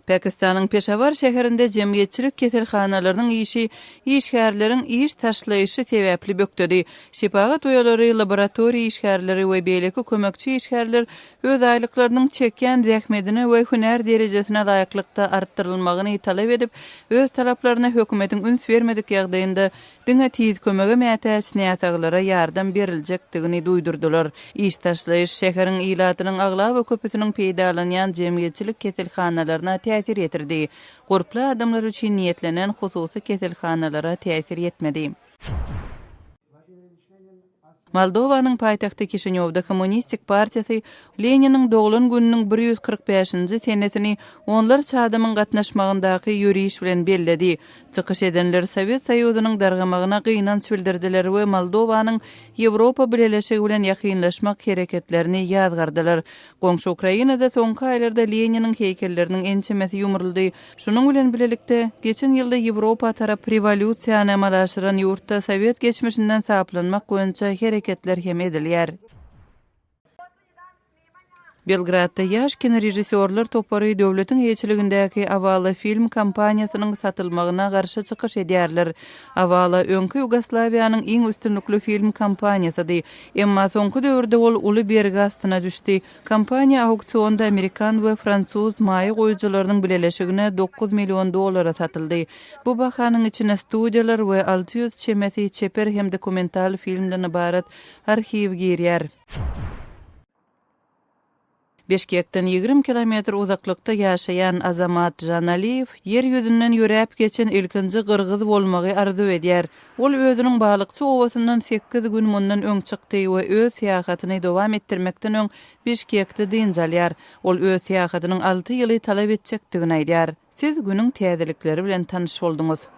Pakistan'ın Peshawar şäherinde jemgyýetçilik keselhanalarynyň işgärleriň iş taşlaýyşy sebäpli bökdedi. Şepagat oýalary, laboratoriýa işgärleri we beýleki kömekçi işgärler öz aýlyklarynyň çekýän zähmetine we hünär derejesine laýyklykda artdyrylmagyny talap edip, öz talaplaryna hökümetiň üns bermedik ýagdaýynda diňe tiz kömege mätäç näýataglara ýardam beriljakdygyny duýdurdylar. İş taşlaýyş şäheriň ilatynyň agla we köpüsiniň peýdalanýan jemgyýetçilik keselhanalaryna täsir etirdi. Gorply adamlar üçin niýetlenen hususy keselhanalara täsir etmedi. Moldowanyň paýtagty Kišiňowda Kommunistik partiýasy Leniniň doglan gününiň 145-nji senetini onlar çadamyň gatnaşmagyndaky ýürüýüş bilen belledi. Çykyş edenler Sowet Soýuzynyň dargamagyna gynanç bildirdiler we Moldowanyň Ýewropa bileşigi bilen ýakynlaşmak hereketlerini ýazgardylar. Goňşy Ukrainada soňky aýlarda Leniniň heýkelleriniň ençemesi ýumruldy. Şunuň bilen bilelikde geçen ýylda Ýewropa tarap rewolýusiýany amalaşyran ýurtda Sowet geçmişinden saplanmak boýunça hereketler hem edilýär. Belgradda ýaş kinorejissörler topary döwletiň heýçiligindäki Avala film kampaniýasynyň satylmagyna garşy çykyş edýärler. Avala öňkü Ýugoslawiýanyň iň üstünlikli film kampaniýasydy. Emma soňky döwürde ol uly bergi astyna düşdi. Kampaniýa auksionda Amerikan we Fransuz maýy goýjylarynyň bileşigine $9 milyon satyldy. Bu bahanyň içine studiýalar we 600 çemesi çeper hem dokumental filmden ibaret arhiw girýär. Beşkekden 20 kilometr uzaklykda ýaşaýan Azamat Janaliýew ýer ýüzünden ýöräp geçen ilkinji gyrgyz bolmagy arzu edýär. Ol özüniň balykçy owasyndan 8 gün mundan öň çykdy we öz seýahatyny dowam etdirmekden öň Beşkekde dynjalýar. Ol öz seýahatynyň 6 ýyly talap etjekdigini aýdýar. Siz günüň täzelikleri bilen tanyş bolduňuz.